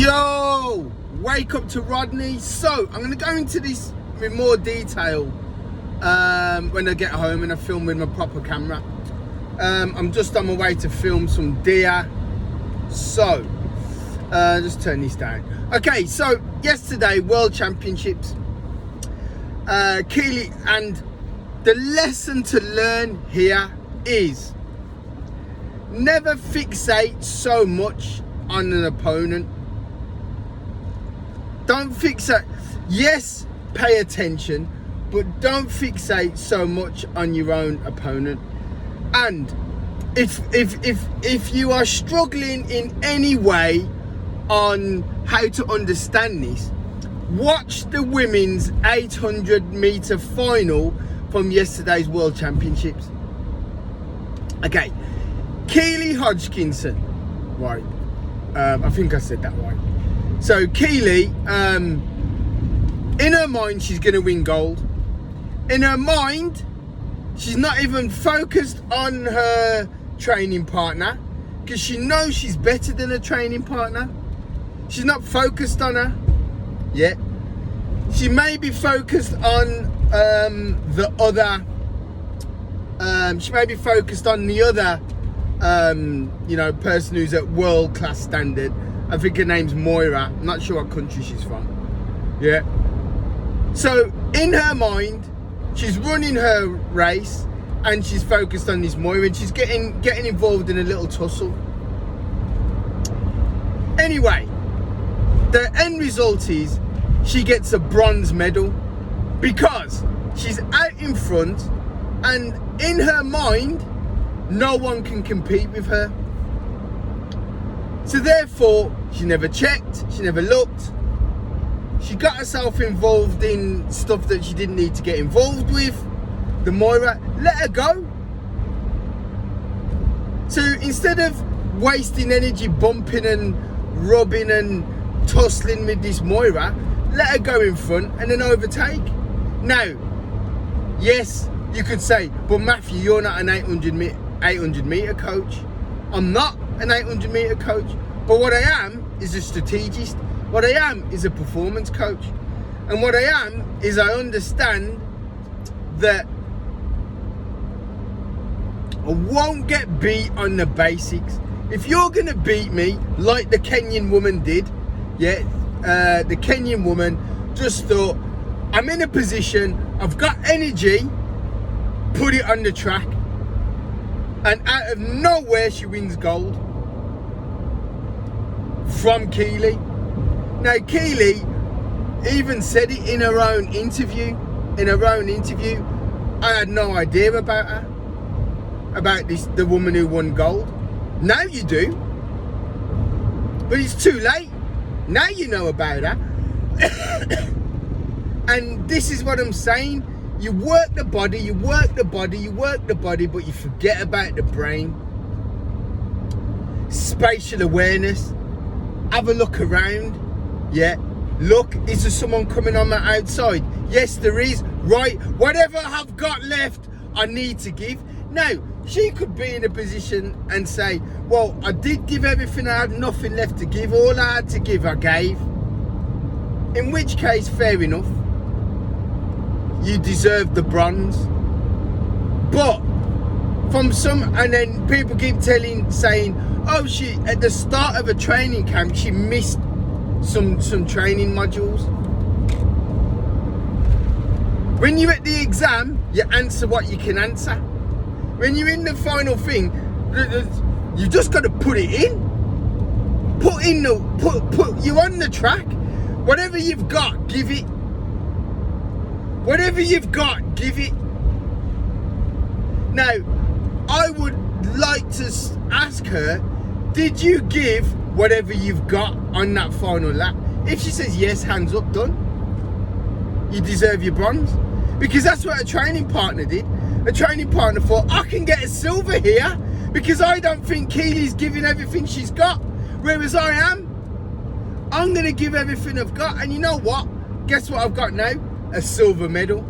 Yo, wake up to Rodney. So I'm going to go into this with more detail when I get home and I film with my proper camera. I'm just on my way to film some deer. So just turn this down. Okay, so yesterday, World Championships. Keely, and the lesson to learn here is never fixate so much on an opponent. Don't fixate. Yes, pay attention, but don't fixate so much on your own opponent. And if you are struggling in any way on how to understand this, watch the women's 800 meter final from yesterday's World Championships. Okay, Keely Hodgkinson, right? I think I said that right. So Keely, in her mind, she's going to win gold. In her mind, she's not even focused on her training partner because she knows she's better than her training partner. She's not focused on her yet. She may be focused on the other. She may be focused on the other, person who's at world class standard. I think her name's Moira. I'm not sure what country she's from. Yeah. So in her mind, she's running her race and she's focused on this Moira and she's getting involved in a little tussle. Anyway, the end result is she gets a bronze medal because she's out in front and in her mind, no one can compete with her. So therefore, she never checked, she never looked. She got herself involved in stuff that she didn't need to get involved with. The Moira, let her go. So instead of wasting energy bumping and rubbing and tussling with this Moira, let her go in front and then overtake. Now, yes, you could say, but Matthew, you're not an 800 meter coach. I'm not an 800 meter coach, but what I am is a strategist. What I am is a performance coach. And what I am is I understand that I won't get beat on the basics. If you're going to beat me like the Kenyan woman did, the Kenyan woman just thought, I'm in a position, I've got energy, put it on the track. And out of nowhere, she wins gold from Keely. Now, Keely even said it in her own interview. I had no idea about her, about the woman who won gold. Now you do, but it's too late. Now you know about her. And this is what I'm saying. You work the body, but you forget about the brain. Spatial awareness. Have a look around. Yeah. Look, is there someone coming on my outside? Yes, there is. Right. Whatever I've got left, I need to give. Now, she could be in a position and say, well, I did give everything, I had nothing left to give. All I had to give, I gave. In which case, fair enough. You deserve the bronze. But and then people keep saying, oh, she at the start of a training camp she missed some training modules. When you're at the exam, you answer what you can answer. When you're in the final thing, you just got to put it in. Put you on the track. Whatever you've got, give it. Whatever you've got, give it. Now, I would like to ask her, did you give whatever you've got on that final lap? If she says yes, hands up, done. You deserve your bronze. Because that's what a training partner did. A training partner thought, I can get a silver here because I don't think Keely's giving everything she's got. Whereas I am. I'm going to give everything I've got. And you know what? Guess what I've got now? A silver medal.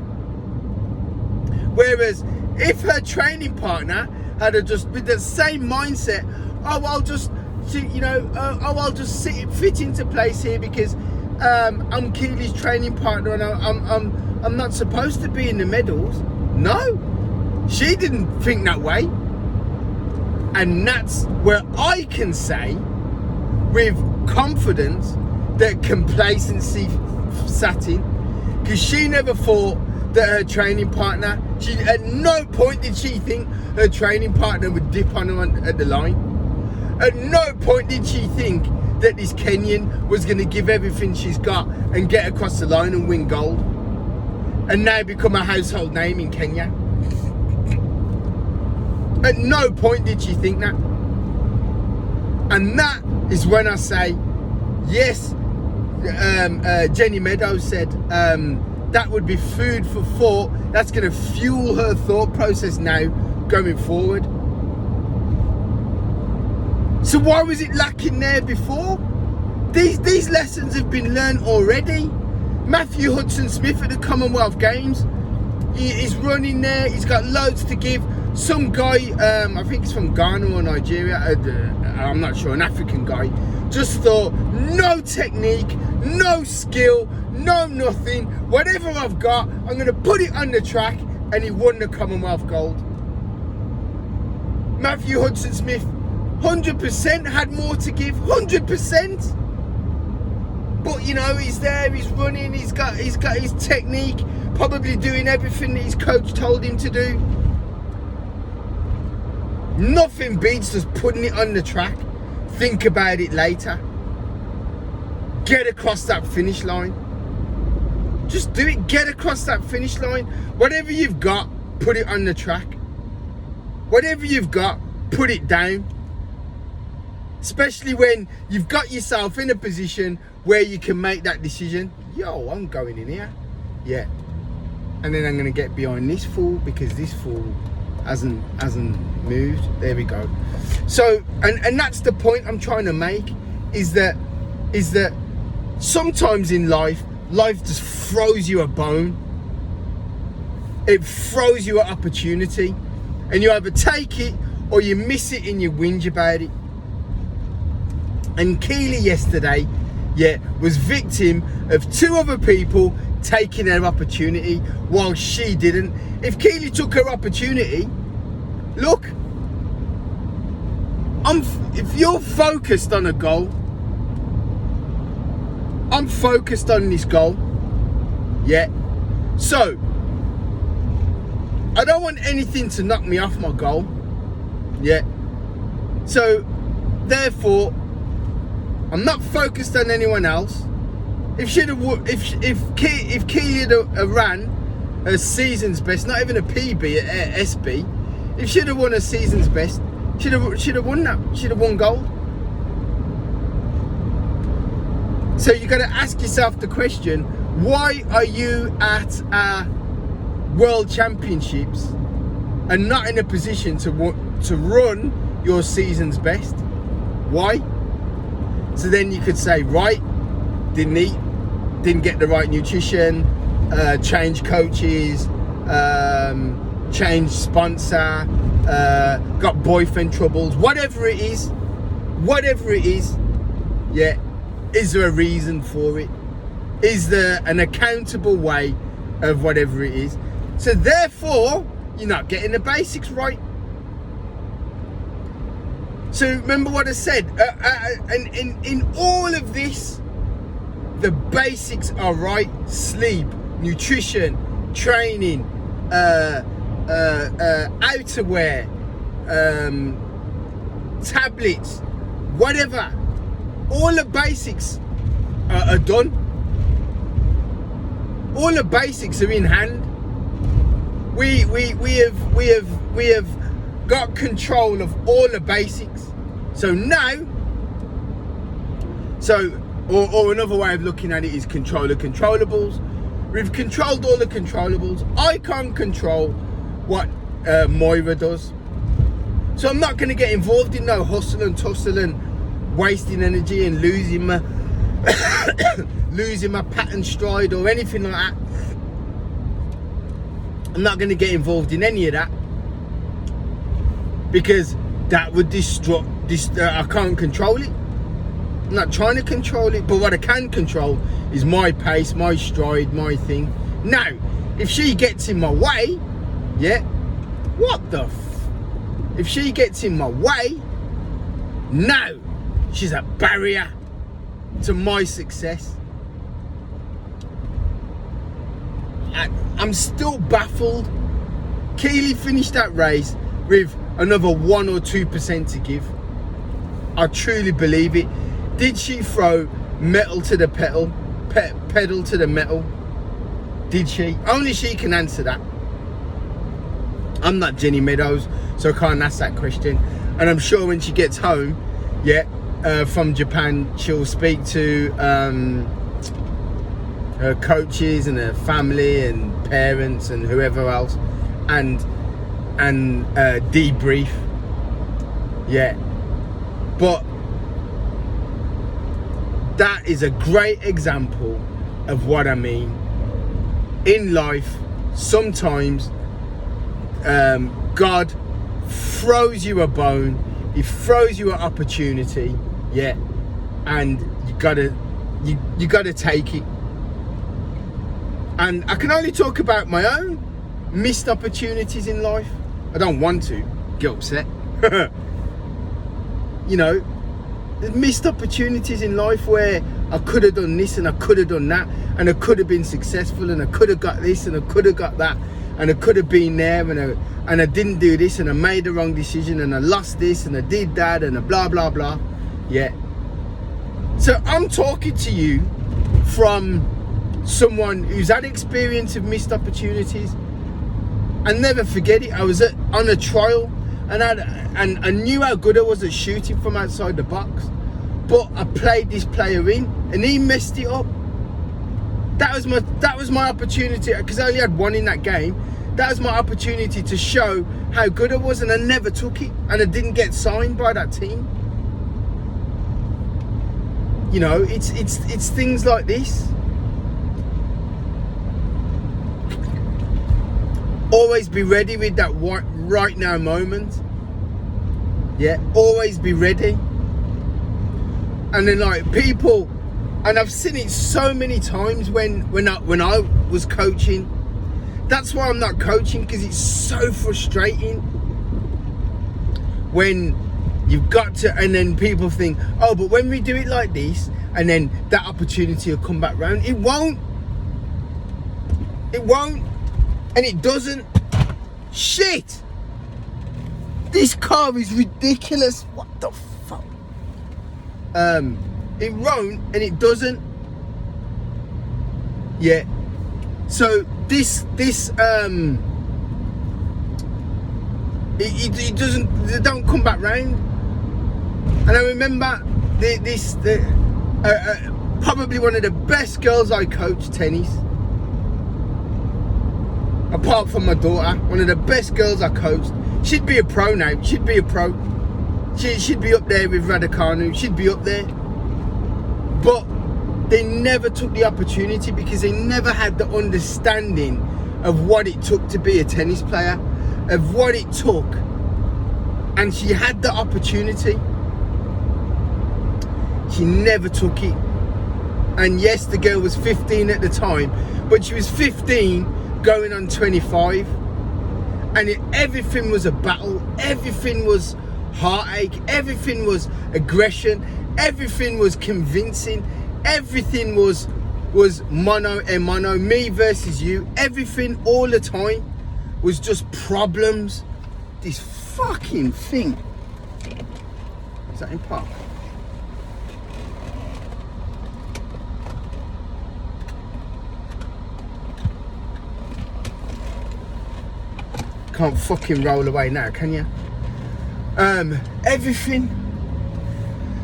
Whereas if her training partner had just with the same mindset, oh, I'll just I'll just fit into place here because I'm Keely's training partner and I'm not supposed to be in the medals. No, she didn't think that way. And that's where I can say with confidence that complacency sat in, because she never thought that her training partner, at no point did she think her training partner would dip on her at the line. At no point did she think that this Kenyan was going to give everything she's got and get across the line and win gold and now become a household name in Kenya. At no point did she think that. And that is when I say, yes, Jenny Meadows said that would be food for thought. That's going to fuel her thought process now going forward. So why was it lacking there before? These lessons have been learned already. Matthew Hudson-Smith at the Commonwealth Games, he's running there. He's got loads to give. Some guy, I think he's from Ghana or Nigeria, I'm not sure, an African guy, just thought, no technique, no skill, no nothing, whatever I've got, I'm going to put it on the track, and he won the Commonwealth gold. Matthew Hudson-Smith, 100% had more to give, 100%. But he's there, he's running, he's got his technique, probably doing everything that his coach told him to do. Nothing beats just putting it on the track. Think about it later. Get across that finish line. Just do it. Get across that finish line. Whatever you've got, put it on the track. Whatever you've got, put it down. Especially when you've got yourself in a position where you can make that decision. Yo, I'm going in here. Yeah. And then I'm going to get behind this fool because this fool hasn't moved. There we go. So and that's the point I'm trying to make, is that sometimes in life just throws you a bone. It throws you an opportunity, and you either take it or you miss it and you whinge about it. And Keely yesterday, was victim of two other people taking their opportunity while she didn't. If Keely took her opportunity, look, if you're focused on a goal, I'm focused on this goal. So I don't want anything to knock me off my goal. So therefore, I'm not focused on anyone else. If Keely had ran a season's best, not even a PB, a SB, if she'd have won a season's best, she'd have won that. She'd have won gold. So you got to ask yourself the question: why are you at World Championships and not in a position to run your season's best? Why? So then you could say, right, didn't eat, didn't get the right nutrition, change coaches, change sponsor, got boyfriend troubles, whatever it is, is there a reason for it? Is there an accountable way of whatever it is? So therefore, you're not getting the basics right. So remember what I said, and in all of this, the basics are right: sleep, nutrition, training, outerwear, tablets, whatever. All the basics are done. All the basics are in hand. We have got control of all the basics. So now, or another way of looking at it is control the controllables. We've controlled all the controllables. I can't control what Moira does. So I'm not going to get involved in no hustle and tussle and wasting energy and losing my pattern stride or anything like that. I'm not going to get involved in any of that, because that would disrupt I can't control it. I'm not trying to control it, but what I can control is my pace, my stride, my thing. Now, if she gets in my way, yeah, what the if she gets in my way, now she's a barrier to my success. I'm still baffled. Keely finished that race with another 1 or 2% to give. I truly believe it. Did she throw metal to the pedal, pedal to the metal? Did she? Only she can answer that. I'm not Jenny Meadows, so I can't ask that question. And I'm sure when she gets home, yeah, from Japan, she'll speak to her coaches and her family and parents and whoever else, and debrief. Yeah, but that is a great example of what I mean. In life, sometimes God throws you a bone, he throws you an opportunity, yeah, and you gotta take it. And I can only talk about my own missed opportunities in life. I don't want to get upset. You know, there's missed opportunities in life where I could have done this and I could have done that, and I could have been successful, and I could have got this and I could have got that, and I could have been there, and I didn't do this, and I made the wrong decision, and I lost this, and I did that, and I blah blah blah. Yeah. So I'm talking to you from someone who's had experience of missed opportunities. And never forget it, I was on a trial, and I knew how good I was at shooting from outside the box, but I played this player in and he messed it up. That was my opportunity, because I only had one in that game. That was my opportunity to show how good I was, and I never took it, and I didn't get signed by that team. You know, it's things like this. Always be ready with that right now moment. Yeah, always be ready. And then, like, people, and I've seen it so many times when I was coaching. That's why I'm not coaching, because it's so frustrating when you've got to, and then people think, oh, but when we do it like this, and then that opportunity will come back round. It won't. And it doesn't. Shit! This car is ridiculous. What the fuck? It won't, and it doesn't. Yeah. So this it doesn't. They don't come back round. And I remember probably one of the best girls I coached tennis. Apart from my daughter, one of the best girls I coached. She'd be a pro now. She'd be a pro. She'd be up there with Raducanu. She'd be up there. But they never took the opportunity because they never had the understanding of what it took to be a tennis player, of what it took. And she had the opportunity. She never took it. And yes, the girl was 15 at the time, but she was 15 going on 25, and everything was a battle, everything was heartache, everything was aggression, everything was convincing, everything was mono a mono, me versus you. Everything all the time was just problems. This fucking thing. Is that in park? Can't fucking roll away now, can you? Everything.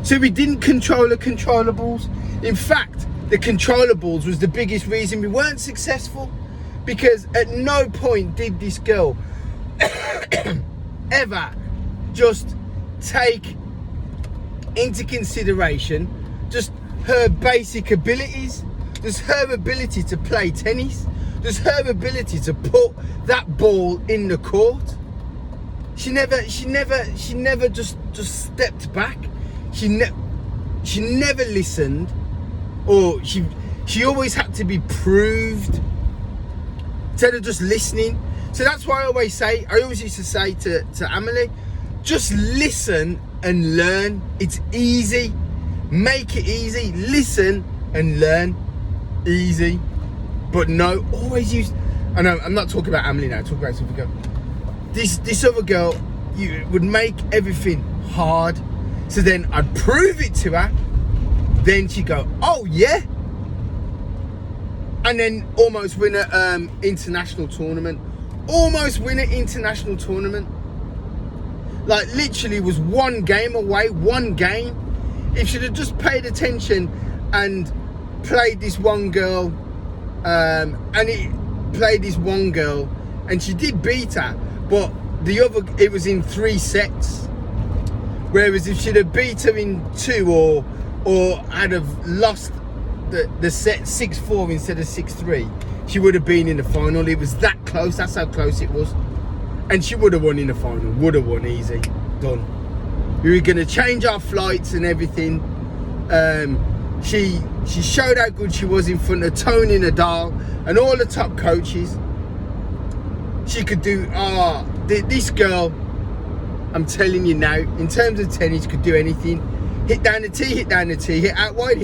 So we didn't control the controllables. In fact, the controllables was the biggest reason we weren't successful, because at no point did this girl ever just take into consideration just her basic abilities, just her ability to play tennis, just her ability to put that ball in the court. she never just stepped back. She never listened, or she always had to be proved instead of just listening. So that's why I always used to say to Amelie, just listen and learn. It's easy. Make it easy. Listen and learn. Easy. But no, always use. I know I'm not talking about Amelie now. Talk about this other girl. This other girl, you would make everything hard. So then I'd prove it to her. Then she'd go, oh yeah. And then almost win an international tournament. Almost win an international tournament. Like literally was one game away. One game. If she'd have just paid attention and played this one girl, and she did beat her, but it was in 3 sets. Whereas if she'd have beat her in 2 or had have lost the set 6-4 instead of 6-3, she would have been in the final. It was that close. That's how close it was. And she would have won in the final. Would have won easy. Done. We were going to change our flights and everything. She showed how good she was in front of Tony Nadal and all the top coaches. She could do. This girl, I'm telling you now, in terms of tennis, could do anything. Hit down the tee, hit out wide,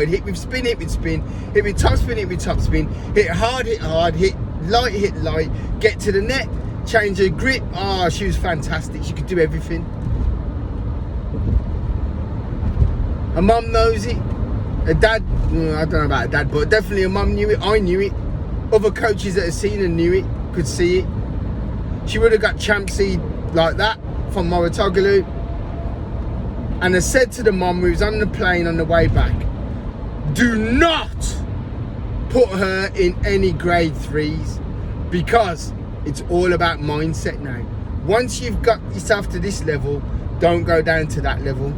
hit with spin, hit with spin, hit with top spin, hit hard, hit light, get to the net, change her grip. She was fantastic. She could do everything. Her mum knows it. Her dad, I don't know about her dad, but definitely her mum knew it. I knew it. Other coaches that had seen her knew it, could see it. She would have got champ seed like that from Moratoglu. And I said to the mum who was on the plane on the way back, do not put her in any grade 3s, because it's all about mindset now. Once you've got yourself to this level, don't go down to that level.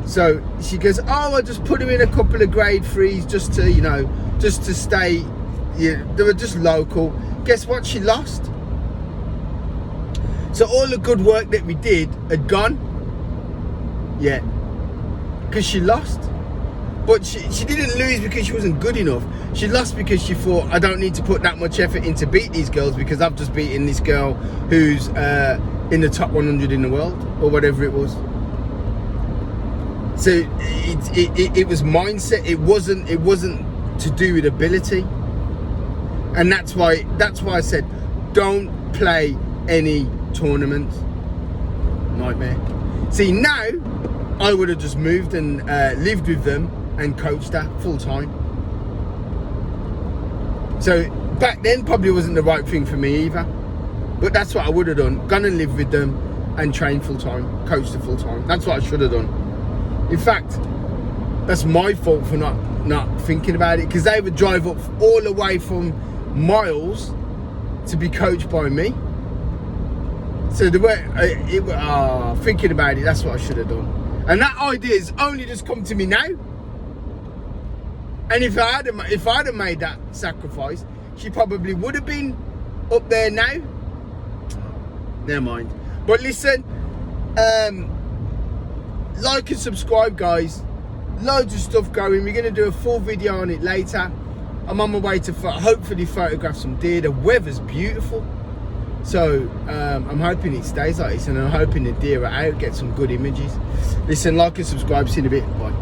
So she goes, I just put her in a couple of grade 3s just to stay. Yeah, they were just local. Guess what? She lost. So all the good work that we did had gone. Yeah, because she lost. But she didn't lose because she wasn't good enough. She lost because she thought, I don't need to put that much effort in to beat these girls, because I've just beaten this girl who's in the top 100 in the world, or whatever it was. So it was mindset. It wasn't to do with ability. And that's why I said, don't play any tournaments. Nightmare. See, now I would have just moved and lived with them and coached her full time. So back then probably wasn't the right thing for me either. But that's what I would have done. Gone and lived with them and trained full time, coached her full time. That's what I should have done. In fact, that's my fault for not thinking about it, because they would drive up all the way from miles to be coached by me. So the way thinking about it, that's what I should have done. And that idea has only just come to me now. And if I'd have made that sacrifice, she probably would have been up there now. Never mind. But listen, like and subscribe, guys. Loads of stuff going. We're going to do a full video on it later. I'm on my way to hopefully photograph some deer. The weather's beautiful. So I'm hoping it stays like this, and I'm hoping the deer are out, get some good images. Listen, like and subscribe. See you in a bit. Bye.